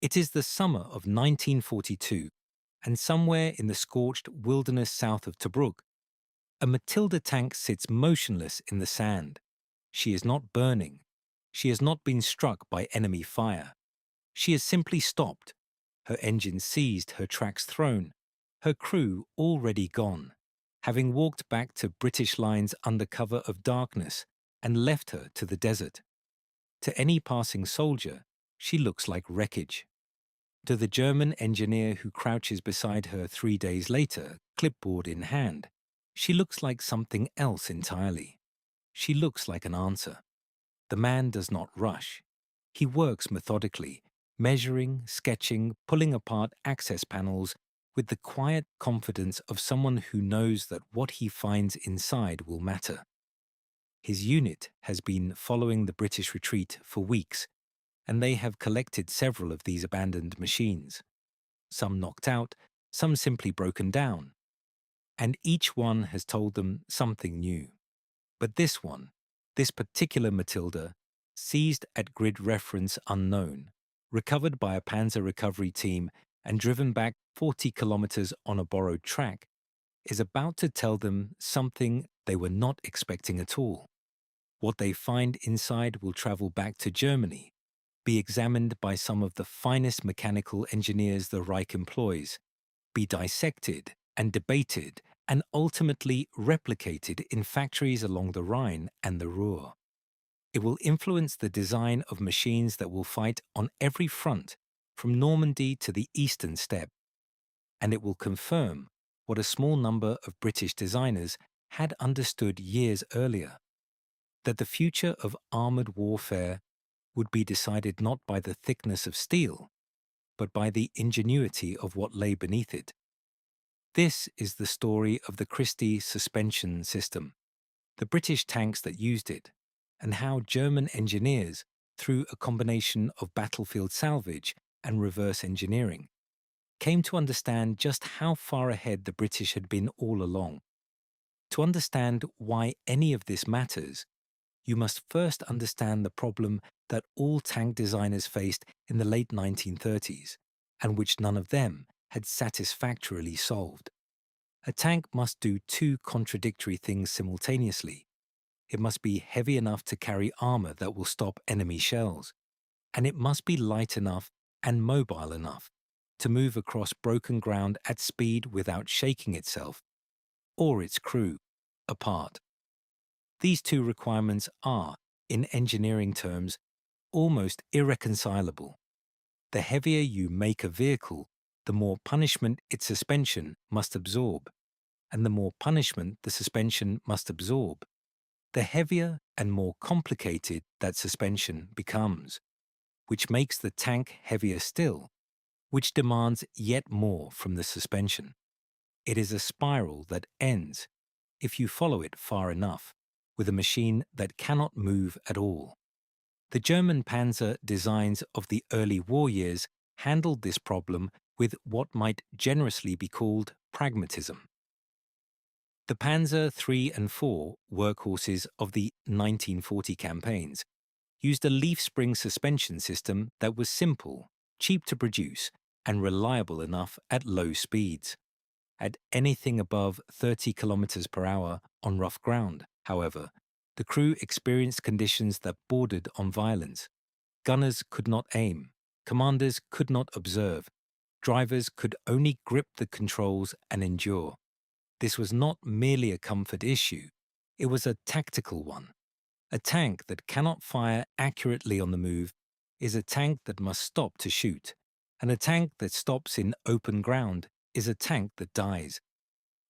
It is the summer of 1942, and somewhere in the scorched wilderness south of Tobruk, a Matilda tank sits motionless in the sand. She is not burning. She has not been struck by enemy fire. She has simply stopped, her engine seized, her tracks thrown, her crew already gone, having walked back to British lines under cover of darkness and left her to the desert. To any passing soldier, she looks like wreckage. To the German engineer who crouches beside her 3 days later, clipboard in hand, she looks like something else entirely. She looks like an answer. The man does not rush. He works methodically, measuring, sketching, pulling apart access panels with the quiet confidence of someone who knows that what he finds inside will matter. His unit has been following the British retreat for weeks, and they have collected several of these abandoned machines. Some knocked out, some simply broken down. And each one has told them something new. But this one, this particular Matilda, seized at grid reference unknown, recovered by a panzer recovery team and driven back 40 kilometers on a borrowed track, is about to tell them something they were not expecting at all. What they find inside will travel back to Germany, be examined by some of the finest mechanical engineers the Reich employs, be dissected and debated and ultimately replicated in factories along the Rhine and the Ruhr. It will influence the design of machines that will fight on every front, from Normandy to the Eastern Steppe. And it will confirm what a small number of British designers had understood years earlier, that the future of armoured warfare would be decided not by the thickness of steel, but by the ingenuity of what lay beneath it. This is the story of the Christie suspension system, the British tanks that used it, and how German engineers, through a combination of battlefield salvage and reverse engineering, came to understand just how far ahead the British had been all along. To understand why any of this matters, you must first understand the problem that all tank designers faced in the late 1930s, and which none of them had satisfactorily solved. A tank must do two contradictory things simultaneously. It must be heavy enough to carry armor that will stop enemy shells, and it must be light enough and mobile enough to move across broken ground at speed without shaking itself, or its crew, apart. These two requirements are, in engineering terms, almost irreconcilable. The heavier you make a vehicle, the more punishment its suspension must absorb, and the more punishment the suspension must absorb, the heavier and more complicated that suspension becomes, which makes the tank heavier still, which demands yet more from the suspension. It is a spiral that ends, if you follow it far enough, with a machine that cannot move at all. The German panzer designs of the early war years handled this problem with what might generously be called pragmatism. The Panzer III and IV, workhorses of the 1940 campaigns, used a leaf spring suspension system that was simple, cheap to produce, and reliable enough at low speeds. At anything above 30 kilometers per hour on rough ground, however, the crew experienced conditions that bordered on violence. Gunners could not aim, commanders could not observe, drivers could only grip the controls and endure. This was not merely a comfort issue, it was a tactical one. A tank that cannot fire accurately on the move is a tank that must stop to shoot, and a tank that stops in open ground is a tank that dies.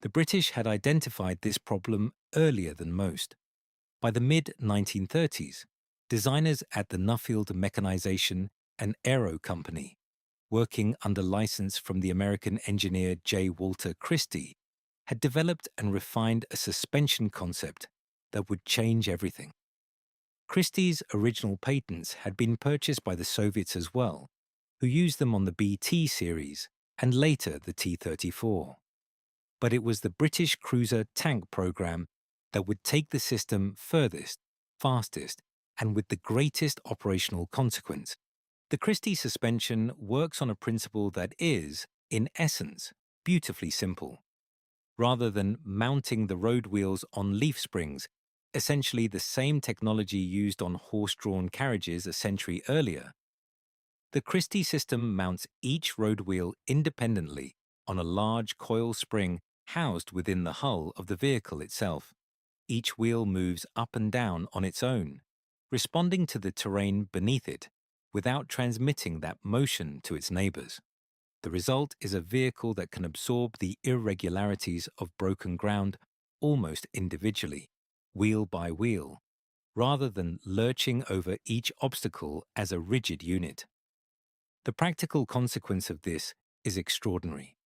The British had identified this problem earlier than most. By the mid-1930s, designers at the Nuffield Mechanization and Aero Company, working under license from the American engineer J. Walter Christie, had developed and refined a suspension concept that would change everything. Christie's original patents had been purchased by the Soviets as well, who used them on the BT series and later the T-34. But it was the British cruiser tank program that would take the system furthest, fastest, and with the greatest operational consequence. The Christie suspension works on a principle that is, in essence, beautifully simple. Rather than mounting the road wheels on leaf springs, essentially the same technology used on horse-drawn carriages a century earlier, the Christie system mounts each road wheel independently on a large coil spring housed within the hull of the vehicle itself. Each wheel moves up and down on its own, responding to the terrain beneath it, without transmitting that motion to its neighbors. The result is a vehicle that can absorb the irregularities of broken ground almost individually, wheel by wheel, rather than lurching over each obstacle as a rigid unit. The practical consequence of this is extraordinary.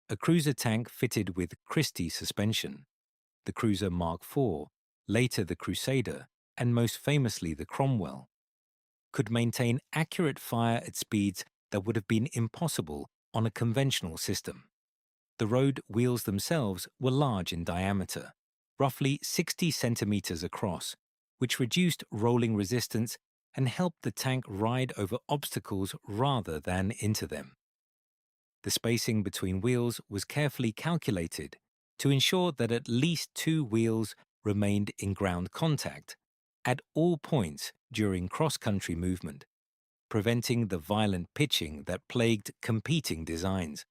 A cruiser tank fitted with Christie suspension, the Cruiser Mark IV, later the Crusader, and most famously the Cromwell, could maintain accurate fire at speeds that would have been impossible on a conventional system. The road wheels themselves were large in diameter, roughly 60 centimeters across, which reduced rolling resistance and helped the tank ride over obstacles rather than into them. The spacing between wheels was carefully calculated to ensure that at least two wheels remained in ground contact at all points during cross-country movement, preventing the violent pitching that plagued competing designs.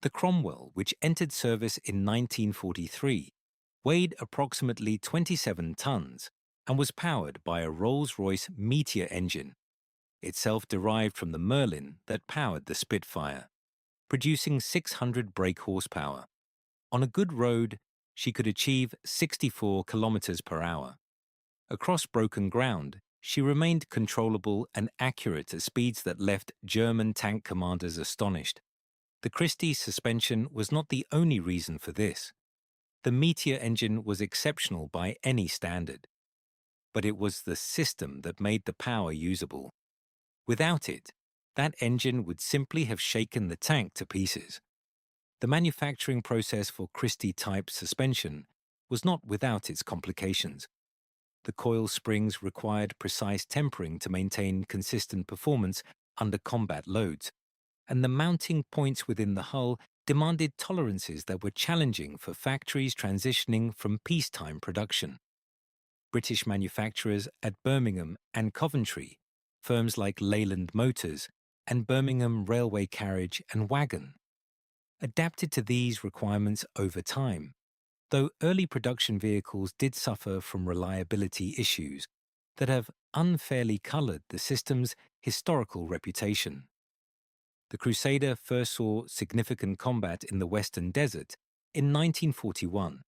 The Cromwell, which entered service in 1943, weighed approximately 27 tons and was powered by a Rolls-Royce Meteor engine, itself derived from the Merlin that powered the Spitfire, producing 600 brake horsepower. On a good road, she could achieve 64 kilometers per hour. Across broken ground, she remained controllable and accurate at speeds that left German tank commanders astonished. The Christie suspension was not the only reason for this. The Meteor engine was exceptional by any standard, but it was the system that made the power usable. Without it, that engine would simply have shaken the tank to pieces. The manufacturing process for Christie-type suspension was not without its complications. The coil springs required precise tempering to maintain consistent performance under combat loads, and the mounting points within the hull demanded tolerances that were challenging for factories transitioning from peacetime production. British manufacturers at Birmingham and Coventry, firms like Leyland Motors and Birmingham Railway Carriage and Wagon, adapted to these requirements over time, though early production vehicles did suffer from reliability issues that have unfairly coloured the system's historical reputation. The Crusader first saw significant combat in the Western Desert in 1941,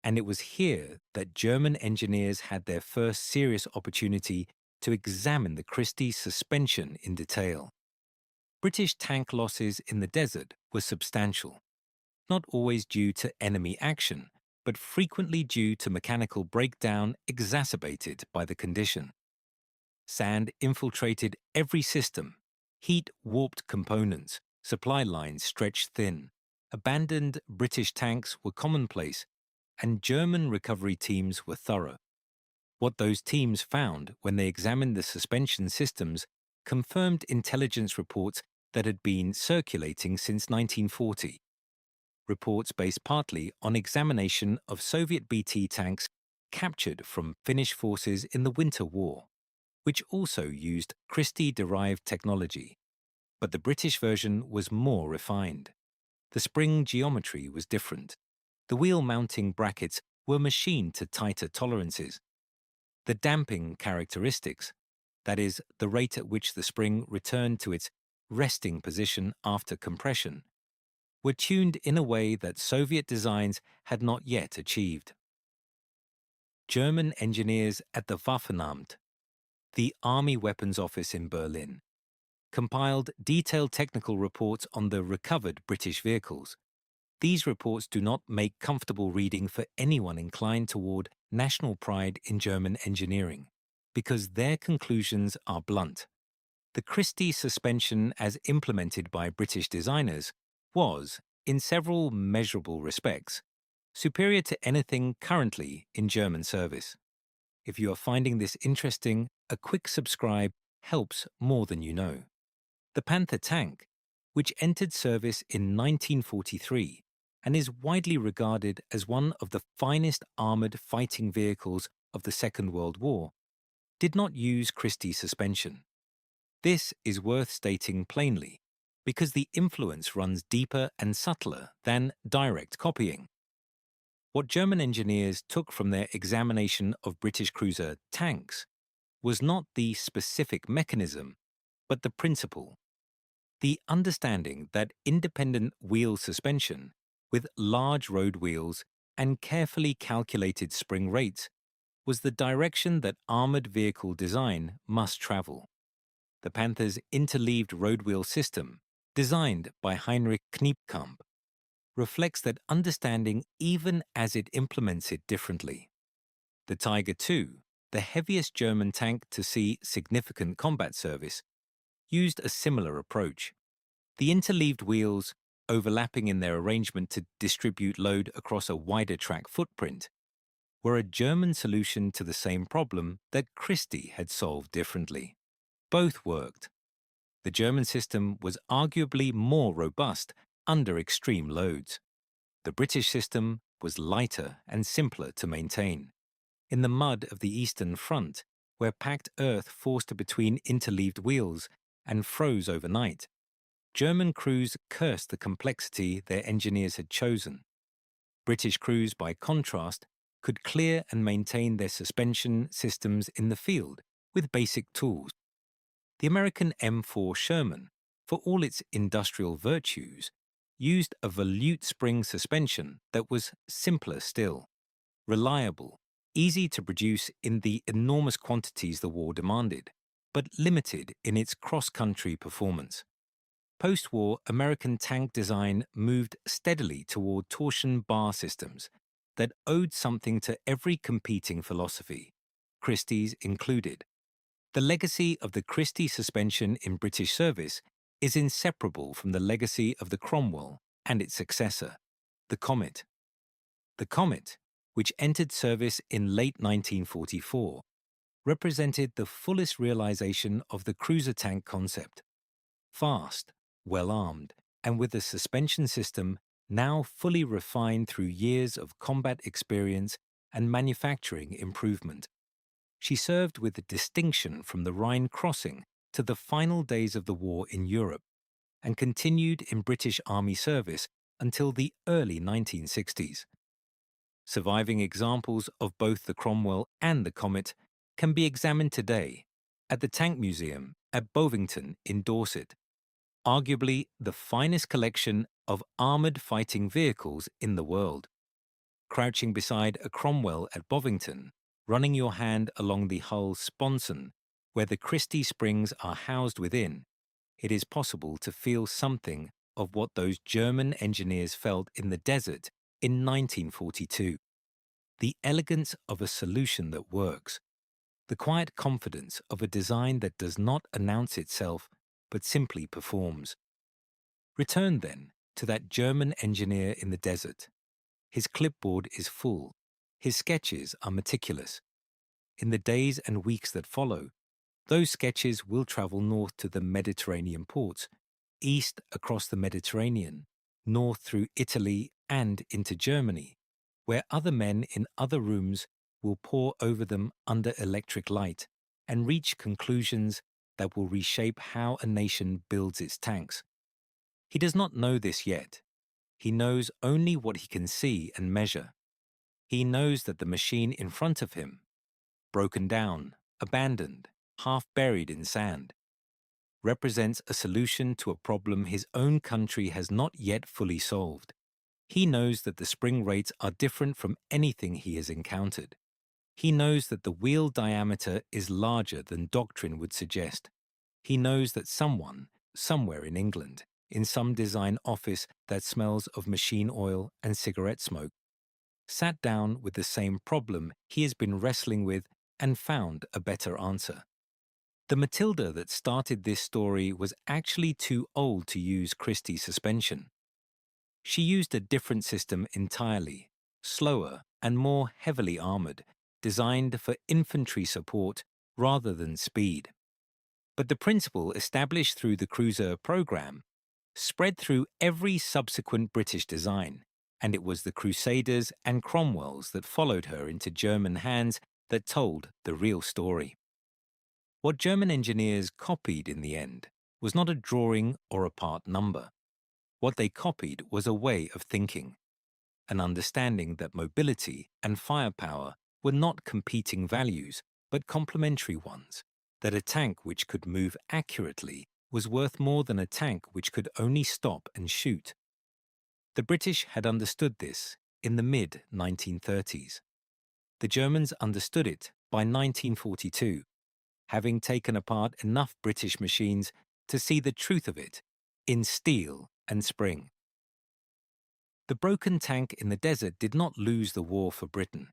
and it was here that German engineers had their first serious opportunity to examine the Christie suspension in detail. British tank losses in the desert were substantial, not always due to enemy action, but frequently due to mechanical breakdown exacerbated by the condition. Sand infiltrated every system, heat warped components, supply lines stretched thin, abandoned British tanks were commonplace, and German recovery teams were thorough. What those teams found when they examined the suspension systems confirmed intelligence reports that had been circulating since 1940. Reports based partly on examination of Soviet BT tanks captured from Finnish forces in the Winter War, which also used Christie-derived technology. But the British version was more refined. The spring geometry was different. The wheel mounting brackets were machined to tighter tolerances. The damping characteristics, that is, the rate at which the spring returned to its resting position after compression, were tuned in a way that Soviet designs had not yet achieved. German engineers at the Waffenamt, the Army Weapons Office in Berlin, compiled detailed technical reports on the recovered British vehicles. These reports do not make comfortable reading for anyone inclined toward national pride in German engineering, because their conclusions are blunt. The Christie suspension as implemented by British designers was, in several measurable respects, superior to anything currently in German service. If you are finding this interesting, a quick subscribe helps more than you know. The Panther tank, which entered service in 1943 and is widely regarded as one of the finest armoured fighting vehicles of the Second World War, did not use Christie suspension. This is worth stating plainly, because the influence runs deeper and subtler than direct copying. What German engineers took from their examination of British cruiser tanks was not the specific mechanism, but the principle. The understanding that independent wheel suspension, with large road wheels and carefully calculated spring rates, was the direction that armoured vehicle design must travel. The Panther's interleaved road wheel system, designed by Heinrich Kniepkamp, reflects that understanding even as it implements it differently. The Tiger II, the heaviest German tank to see significant combat service, used a similar approach. The interleaved wheels, overlapping in their arrangement to distribute load across a wider track footprint, were a German solution to the same problem that Christie had solved differently. Both worked. The German system was arguably more robust under extreme loads. The British system was lighter and simpler to maintain. In the mud of the Eastern Front, where packed earth forced between interleaved wheels and froze overnight, German crews cursed the complexity their engineers had chosen. British crews, by contrast, could clear and maintain their suspension systems in the field with basic tools. The American M4 Sherman, for all its industrial virtues, used a volute spring suspension that was simpler still, reliable, easy to produce in the enormous quantities the war demanded, but limited in its cross-country performance. Post-war American tank design moved steadily toward torsion bar systems that owed something to every competing philosophy, Christie's included. The legacy of the Christie suspension in British service is inseparable from the legacy of the Cromwell and its successor, the Comet. The Comet, which entered service in late 1944, represented the fullest realization of the cruiser tank concept. Fast, well-armed, and with a suspension system now fully refined through years of combat experience and manufacturing improvement. She served with distinction from the Rhine crossing to the final days of the war in Europe, and continued in British Army service until the early 1960s. Surviving examples of both the Cromwell and the Comet can be examined today at the Tank Museum at Bovington in Dorset, arguably the finest collection of armoured fighting vehicles in the world. Crouching beside a Cromwell at Bovington, running your hand along the hull's sponson, where the Christie springs are housed within, it is possible to feel something of what those German engineers felt in the desert in 1942. The elegance of a solution that works. The quiet confidence of a design that does not announce itself, but simply performs. Return, then, to that German engineer in the desert. His clipboard is full. His sketches are meticulous. In the days and weeks that follow, those sketches will travel north to the Mediterranean ports, east across the Mediterranean, north through Italy and into Germany, where other men in other rooms will pore over them under electric light and reach conclusions that will reshape how a nation builds its tanks. He does not know this yet. He knows only what he can see and measure. He knows that the machine in front of him, broken down, abandoned, half buried in sand, represents a solution to a problem his own country has not yet fully solved. He knows that the spring rates are different from anything he has encountered. He knows that the wheel diameter is larger than doctrine would suggest. He knows that someone, somewhere in England, in some design office that smells of machine oil and cigarette smoke, sat down with the same problem he has been wrestling with and found a better answer. The Matilda that started this story was actually too old to use Christie's suspension. She used a different system entirely, slower and more heavily armoured, designed for infantry support rather than speed. But the principle established through the cruiser program spread through every subsequent British design, and it was the Crusaders and Cromwells that followed her into German hands that told the real story. What German engineers copied in the end was not a drawing or a part number. What they copied was a way of thinking, an understanding that mobility and firepower were not competing values, but complementary ones, that a tank which could move accurately was worth more than a tank which could only stop and shoot. The British had understood this in the mid-1930s. The Germans understood it by 1942, having taken apart enough British machines to see the truth of it in steel and spring. The broken tank in the desert did not lose the war for Britain.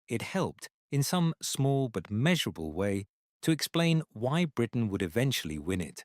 It helped, in some small but measurable way, to explain why Britain would eventually win it.